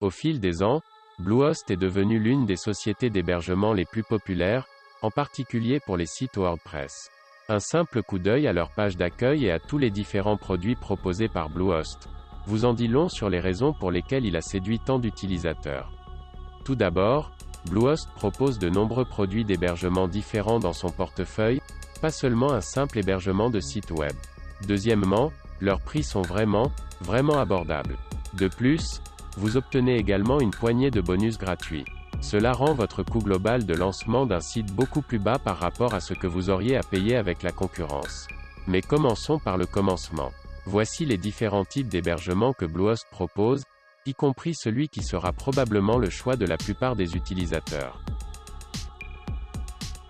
Au fil des ans, Bluehost est devenue l'une des sociétés d'hébergement les plus populaires, en particulier pour les sites WordPress. Un simple coup d'œil à leur page d'accueil et à tous les différents produits proposés par Bluehost vous en dit long sur les raisons pour lesquelles il a séduit tant d'utilisateurs. Tout d'abord, Bluehost propose de nombreux produits d'hébergement différents dans son portefeuille, pas seulement un simple hébergement de site web. Deuxièmement, leurs prix sont vraiment abordables. De plus, vous obtenez également une poignée de bonus gratuits. Cela rend votre coût global de lancement d'un site beaucoup plus bas par rapport à ce que vous auriez à payer avec la concurrence. Mais commençons par le commencement. Voici les différents types d'hébergement que Bluehost propose, y compris celui qui sera probablement le choix de la plupart des utilisateurs.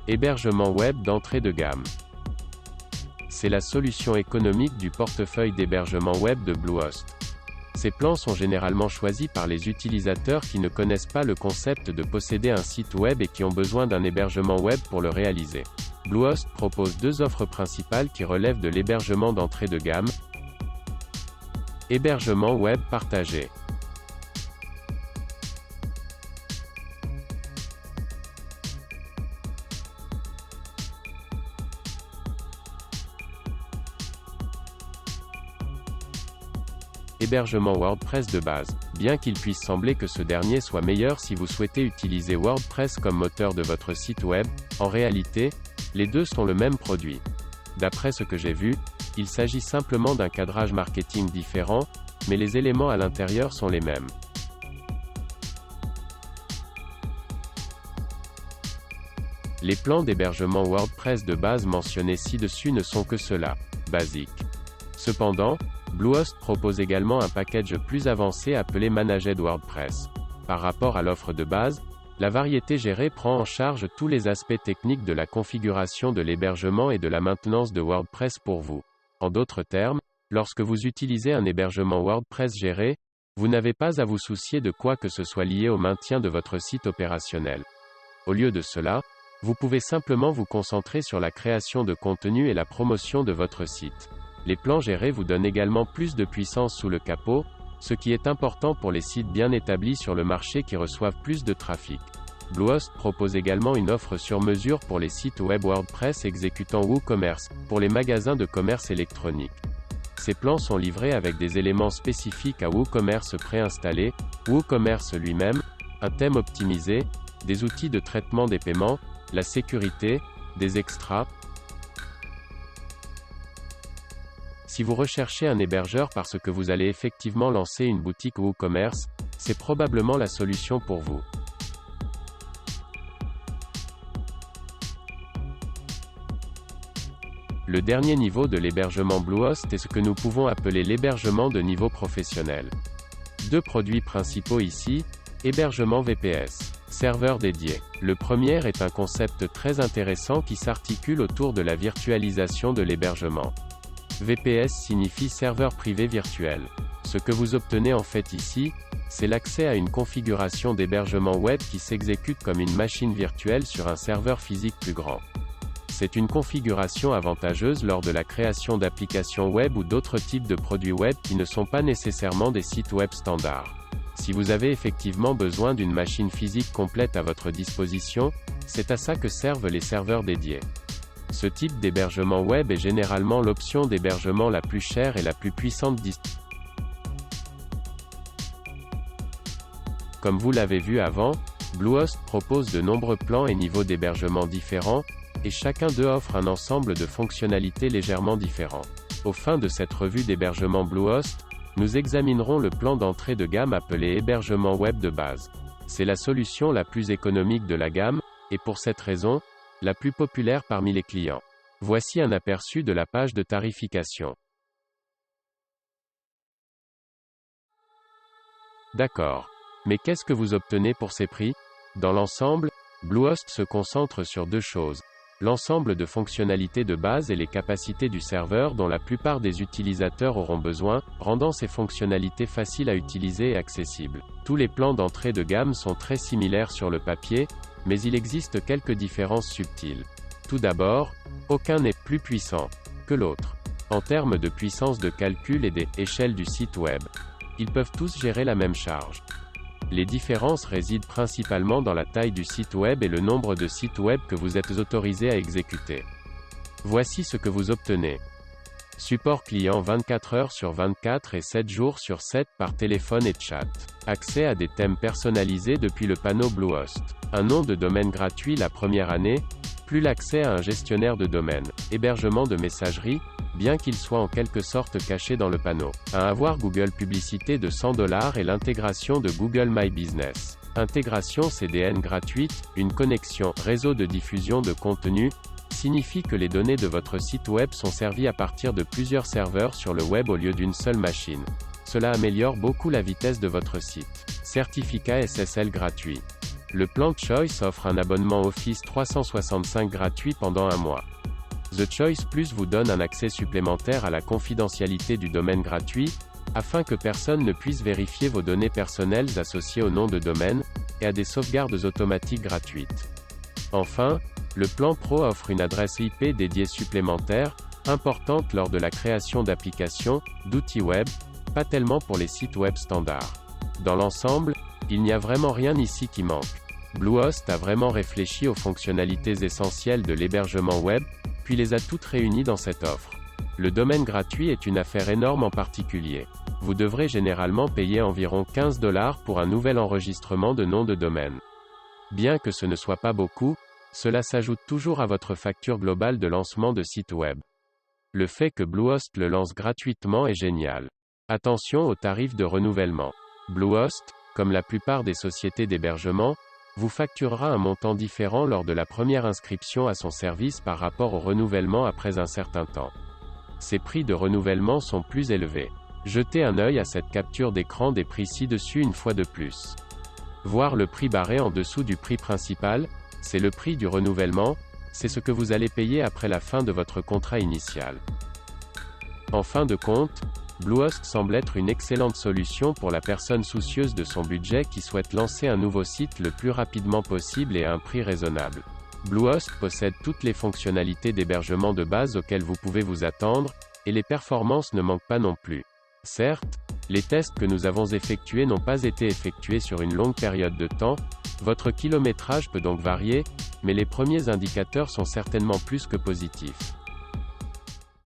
Hébergement web d'entrée de gamme. C'est la solution économique du portefeuille d'hébergement web de Bluehost. Ces plans sont généralement choisis par les utilisateurs qui ne connaissent pas le concept de posséder un site web et qui ont besoin d'un hébergement web pour le réaliser. Bluehost propose deux offres principales qui relèvent de l'hébergement d'entrée de gamme. Hébergement web partagé. Hébergement WordPress de base. Bien qu'il puisse sembler que ce dernier soit meilleur si vous souhaitez utiliser WordPress comme moteur de votre site web, en réalité, les deux sont le même produit. D'après ce que j'ai vu, il s'agit simplement d'un cadrage marketing différent, mais les éléments à l'intérieur sont les mêmes. Les plans d'hébergement WordPress de base mentionnés ci-dessus ne sont que cela, basiques. Cependant, Bluehost propose également un package plus avancé appelé Managed WordPress. Par rapport à l'offre de base, la variété gérée prend en charge tous les aspects techniques de la configuration de l'hébergement et de la maintenance de WordPress pour vous. En d'autres termes, lorsque vous utilisez un hébergement WordPress géré, vous n'avez pas à vous soucier de quoi que ce soit lié au maintien de votre site opérationnel. Au lieu de cela, vous pouvez simplement vous concentrer sur la création de contenu et la promotion de votre site. Les plans gérés vous donnent également plus de puissance sous le capot, ce qui est important pour les sites bien établis sur le marché qui reçoivent plus de trafic. Bluehost propose également une offre sur mesure pour les sites web WordPress exécutant WooCommerce, pour les magasins de commerce électronique. Ces plans sont livrés avec des éléments spécifiques à WooCommerce préinstallés, WooCommerce lui-même, un thème optimisé, des outils de traitement des paiements, la sécurité, des extras. Si vous recherchez un hébergeur parce que vous allez effectivement lancer une boutique WooCommerce, c'est probablement la solution pour vous. Le dernier niveau de l'hébergement Bluehost est ce que nous pouvons appeler l'hébergement de niveau professionnel. Deux produits principaux ici, hébergement VPS, serveur dédié. Le premier est un concept très intéressant qui s'articule autour de la virtualisation de l'hébergement. VPS signifie serveur privé virtuel. Ce que vous obtenez en fait ici, c'est l'accès à une configuration d'hébergement web qui s'exécute comme une machine virtuelle sur un serveur physique plus grand. C'est une configuration avantageuse lors de la création d'applications web ou d'autres types de produits web qui ne sont pas nécessairement des sites web standards. Si vous avez effectivement besoin d'une machine physique complète à votre disposition, c'est à ça que servent les serveurs dédiés. Ce type d'hébergement web est généralement l'option d'hébergement la plus chère et la plus puissante disponible. Comme vous l'avez vu avant, Bluehost propose de nombreux plans et niveaux d'hébergement différents, et chacun d'eux offre un ensemble de fonctionnalités légèrement différents. Au fin de cette revue d'hébergement Bluehost, nous examinerons le plan d'entrée de gamme appelé hébergement web de base. C'est la solution la plus économique de la gamme, et pour cette raison, la plus populaire parmi les clients. Voici un aperçu de la page de tarification. D'accord. Mais qu'est-ce que vous obtenez pour ces prix? Dans l'ensemble, Bluehost se concentre sur deux choses. L'ensemble de fonctionnalités de base et les capacités du serveur dont la plupart des utilisateurs auront besoin, rendant ces fonctionnalités faciles à utiliser et accessibles. Tous les plans d'entrée de gamme sont très similaires sur le papier, mais il existe quelques différences subtiles. Tout d'abord, aucun n'est plus puissant que l'autre. En termes de puissance de calcul et des échelles du site web, ils peuvent tous gérer la même charge. Les différences résident principalement dans la taille du site web et le nombre de sites web que vous êtes autorisé à exécuter. Voici ce que vous obtenez. Support client 24 heures sur 24 et 7 jours sur 7 par téléphone et chat. Accès à des thèmes personnalisés depuis le panneau Bluehost. Un nom de domaine gratuit la première année, plus l'accès à un gestionnaire de domaine. Hébergement de messagerie, bien qu'il soit en quelque sorte caché dans le panneau. Un avoir Google Publicité de $100 et l'intégration de Google My Business. Intégration CDN gratuite, une connexion réseau de diffusion de contenu, signifie que les données de votre site web sont servies à partir de plusieurs serveurs sur le web au lieu d'une seule machine. Cela améliore beaucoup la vitesse de votre site. Certificat SSL gratuit. Le plan Choice offre un abonnement Office 365 gratuit pendant un mois. The Choice Plus vous donne un accès supplémentaire à la confidentialité du domaine gratuit, afin que personne ne puisse vérifier vos données personnelles associées au nom de domaine, et à des sauvegardes automatiques gratuites. Enfin, le plan Pro offre une adresse IP dédiée supplémentaire, importante lors de la création d'applications, d'outils web, pas tellement pour les sites web standards. Dans l'ensemble, il n'y a vraiment rien ici qui manque. Bluehost a vraiment réfléchi aux fonctionnalités essentielles de l'hébergement web, puis les a toutes réunies dans cette offre. Le domaine gratuit est une affaire énorme en particulier. Vous devrez généralement payer environ $15 pour un nouvel enregistrement de nom de domaine. Bien que ce ne soit pas beaucoup, cela s'ajoute toujours à votre facture globale de lancement de site web. Le fait que Bluehost le lance gratuitement est génial. Attention aux tarifs de renouvellement. Bluehost, comme la plupart des sociétés d'hébergement, vous facturera un montant différent lors de la première inscription à son service par rapport au renouvellement après un certain temps. Ces prix de renouvellement sont plus élevés. Jetez un œil à cette capture d'écran des prix ci-dessus une fois de plus. Voir le prix barré en dessous du prix principal, c'est le prix du renouvellement, c'est ce que vous allez payer après la fin de votre contrat initial. En fin de compte, Bluehost semble être une excellente solution pour la personne soucieuse de son budget qui souhaite lancer un nouveau site le plus rapidement possible et à un prix raisonnable. Bluehost possède toutes les fonctionnalités d'hébergement de base auxquelles vous pouvez vous attendre, et les performances ne manquent pas non plus. Certes, les tests que nous avons effectués n'ont pas été effectués sur une longue période de temps, votre kilométrage peut donc varier, mais les premiers indicateurs sont certainement plus que positifs.